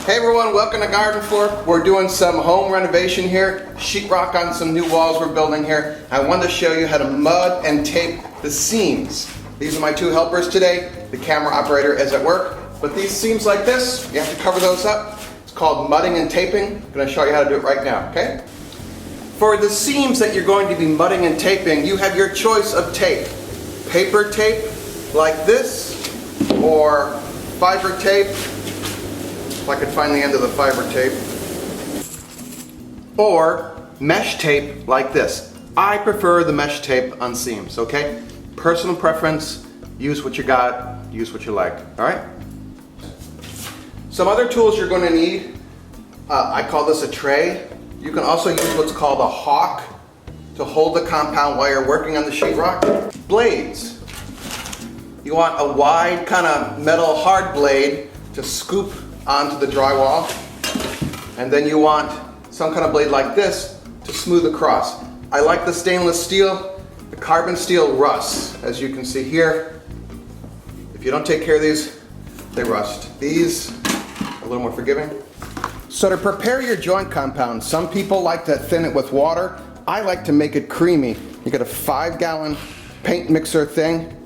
Hey everyone, welcome to GardenFork. We're doing some home renovation here, sheetrock on some new walls we're building here. I wanted to show you how to mud and tape the seams. These are my two helpers today. The camera operator is at work, but these seams like this, you have to cover those up. It's called mudding and taping. I'm going to show you how to do it right now, okay? For the seams that you're going to be mudding and taping, you have your choice of tape. Paper tape, like this, or fiber tape. If I could find the end of the fiber tape. Or mesh tape like this. I prefer the mesh tape on seams, okay? Personal preference, use what you got, use what you like, all right? Some other tools you're going to need, I call this a tray. You can also use what's called a hawk to hold the compound while you're working on the sheetrock. Blades. You want a wide kind of metal hard blade to scoop onto the drywall, and then you want some kind of blade like this to smooth across. I like the stainless steel. The carbon steel rusts, as you can see here. If you don't take care of these, they rust. These are a little more forgiving. So to prepare your joint compound, some people like to thin it with water. I like to make it creamy. You get a 5-gallon paint mixer thing,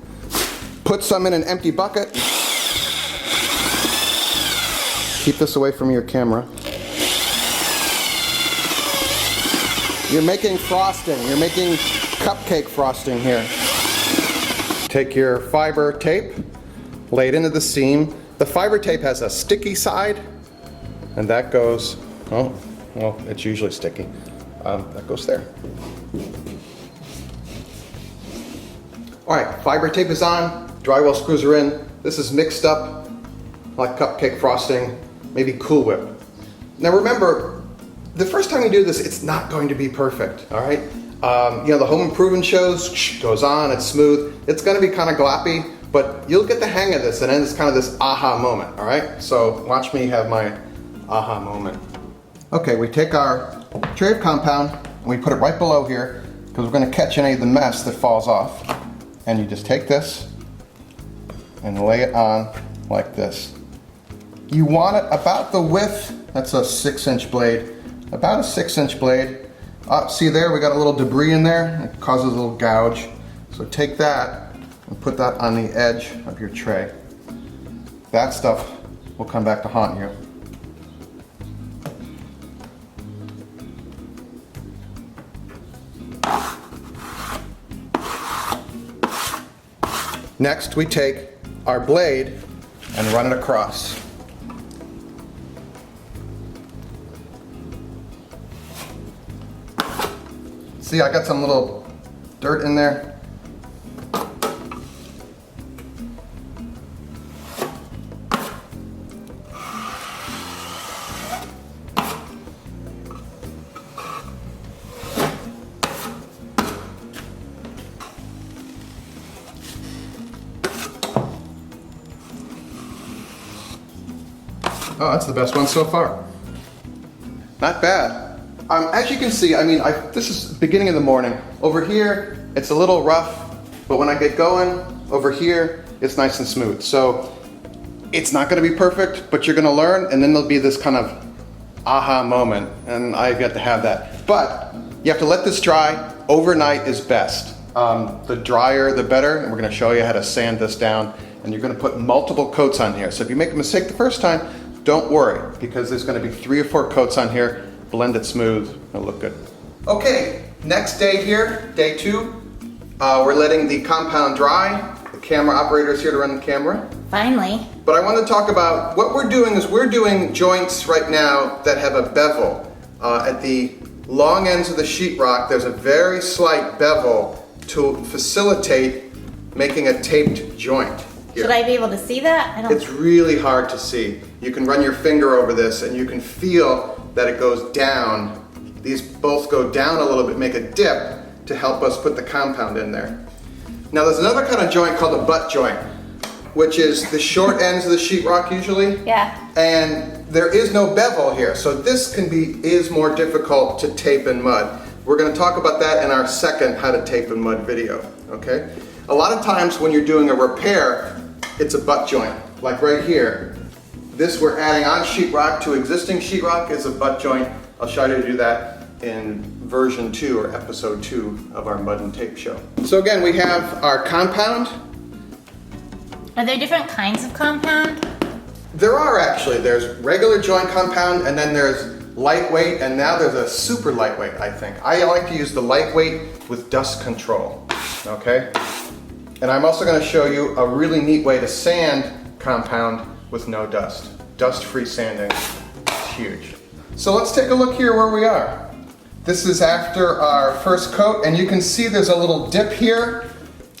put some in an empty bucket. Keep this away from your camera. You're making frosting. You're making cupcake frosting here. Take your fiber tape, lay it into the seam. The fiber tape has a sticky side, and that goes, oh, well, it's usually sticky. That goes there. All right, fiber tape is on, drywall screws are in. This is mixed up like cupcake frosting. Maybe Cool Whip. Now remember, the first time you do this, it's not going to be perfect, all right? You know, the home improvement shows, goes on, it's smooth. It's gonna be kind of gloppy, but you'll get the hang of this, and then it's kind of this aha moment, all right? So watch me have my aha moment. Okay, we take our tray of compound, and we put it right below here, because we're gonna catch any of the mess that falls off. And you just take this, and lay it on like this. You want it about the width, that's a 6-inch blade, about a 6-inch blade. See there, we got a little debris in there, it causes a little gouge. So take that and put that on the edge of your tray. That stuff will come back to haunt you. Next, we take our blade and run it across. See, I got some little dirt in there. Oh, that's the best one so far. Not bad. As you can see, I mean, this is beginning of the morning. Over here, it's a little rough, but when I get going, over here, it's nice and smooth. So it's not gonna be perfect, but you're gonna learn, and then there'll be this kind of aha moment, and I get to have that. But you have to let this dry. Overnight is best. The drier, the better, and we're gonna show you how to sand this down, and you're gonna put multiple coats on here. So if you make a mistake the first time, don't worry, because there's gonna be 3 or 4 coats on here. Blend it smooth, it'll look good. Okay, next day here, day 2. We're letting the compound dry. The camera operator is here to run the camera. Finally. But I want to talk about, what we're doing is we're doing joints right now that have a bevel. At the long ends of the sheetrock, there's a very slight bevel to facilitate making a taped joint. Here. Should I be able to see that? It's really hard to see. You can run your finger over this and you can feel that it goes down. These both go down a little bit, make a dip to help us put the compound in there. Now there's another kind of joint called a butt joint, which is the short ends of the sheetrock usually. Yeah. And there is no bevel here, so this is more difficult to tape and mud. We're gonna talk about that in our second how to tape and mud video, okay? A lot of times when you're doing a repair, it's a butt joint, like right here. This we're adding on sheetrock to existing sheetrock is a butt joint. I'll show you how to do that in version 2 or episode 2 of our mud and tape show. So again, we have our compound. Are there different kinds of compound? There are actually. There's regular joint compound, and then there's lightweight, and now there's a super lightweight, I think. I like to use the lightweight with dust control, okay? And I'm also gonna show you a really neat way to sand compound with no dust. Dust-free sanding, it's huge. So let's take a look here where we are. This is after our first coat, and you can see there's a little dip here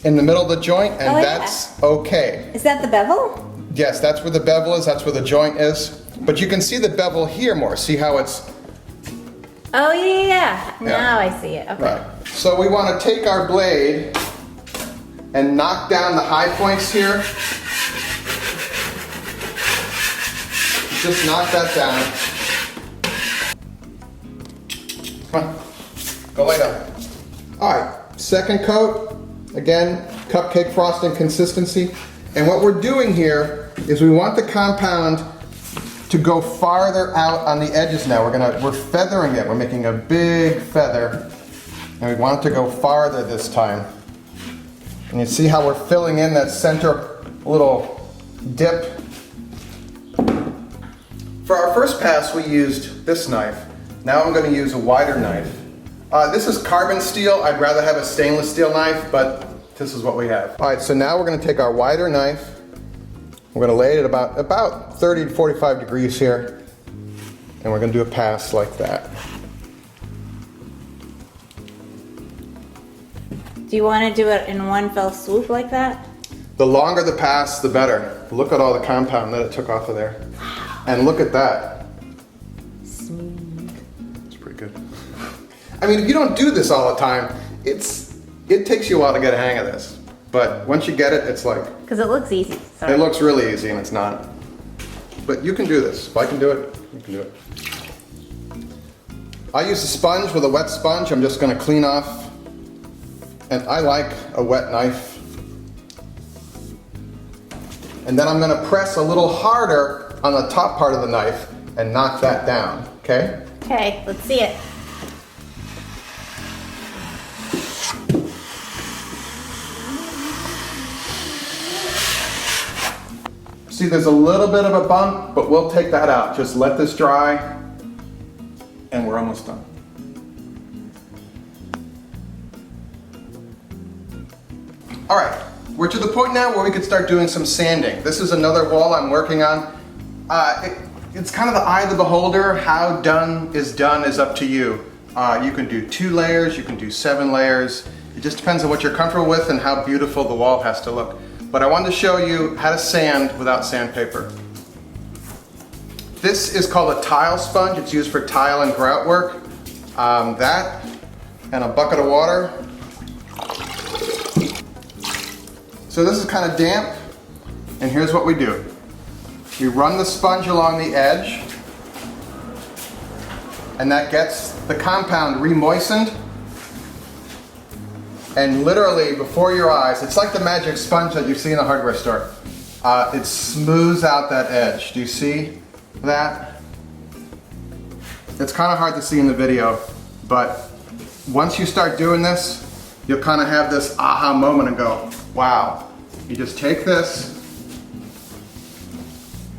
in the middle of the joint, and that's okay. Is that the bevel? Yes, that's where the bevel is, that's where the joint is. But you can see the bevel here more. See how it's... Oh, yeah. Now I see it. Okay. Right. So we want to take our blade and knock down the high points here. Just knock that down. Come on, go lay down. All right, second coat. Again, cupcake frosting consistency. And what we're doing here is we want the compound to go farther out on the edges now. We're feathering it. We're making a big feather, and we want it to go farther this time. And you see how we're filling in that center little dip. For our first pass, we used this knife. Now I'm going to use a wider knife. This is carbon steel. I'd rather have a stainless steel knife, but this is what we have. All right, so now we're going to take our wider knife. We're going to lay it at about 30 to 45 degrees here, and we're going to do a pass like that. Do you want to do it in one fell swoop like that? The longer the pass, the better. Look at all the compound that it took off of there. And look at that. Smooth. It's pretty good. I mean, if you don't do this all the time, it takes you a while to get a hang of this. But once you get it, it's like... Because it looks easy. Sorry. It looks really easy, and it's not. But you can do this. If I can do it, you can do it. I use a sponge with a wet sponge. I'm just going to clean off. And I like a wet knife. And then I'm going to press a little harder on the top part of the knife and knock that down, okay? Okay, let's see it. See, there's a little bit of a bump, but we'll take that out. Just let this dry, and we're almost done. All right, we're to the point now where we could start doing some sanding. This is another wall I'm working on. It's kind of the eye of the beholder. How done is up to you. You can do 2 layers, you can do 7 layers. It just depends on what you're comfortable with and how beautiful the wall has to look. But I wanted to show you how to sand without sandpaper. This is called a tile sponge. It's used for tile and grout work. That and a bucket of water. So this is kind of damp, and here's what we do. We run the sponge along the edge, and that gets the compound re-moistened. And literally before your eyes, it's like the magic sponge that you see in a hardware store. It smooths out that edge. Do you see that? It's kind of hard to see in the video, but once you start doing this, you'll kind of have this aha moment and go, wow. You just take this,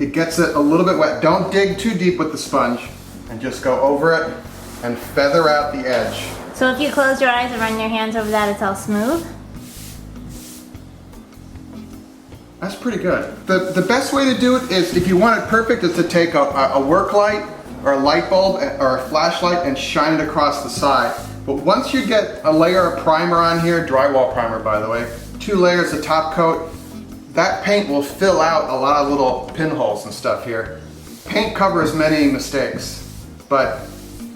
it gets it a little bit wet. Don't dig too deep with the sponge, and just go over it and feather out the edge. So if you close your eyes and run your hands over that, it's all smooth? That's pretty good. The best way to do it is, if you want it perfect, is to take a work light or a light bulb or a flashlight and shine it across the side. But once you get a layer of primer on here, drywall primer by the way, 2 layers of top coat, that paint will fill out a lot of little pinholes and stuff here. Paint covers many mistakes, but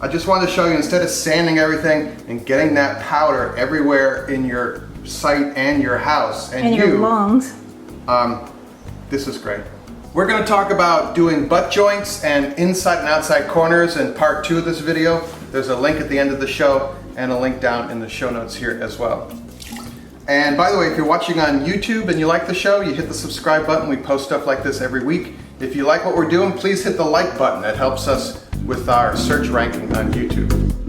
I just wanted to show you, instead of sanding everything and getting that powder everywhere in your site and your house and your lungs, this is great. We're going to talk about doing butt joints and inside and outside corners in part 2 of this video. There's a link at the end of the show and a link down in the show notes here as well. And by the way, if you're watching on YouTube and you like the show, you hit the subscribe button. We post stuff like this every week. If you like what we're doing, please hit the like button. That helps us with our search ranking on YouTube.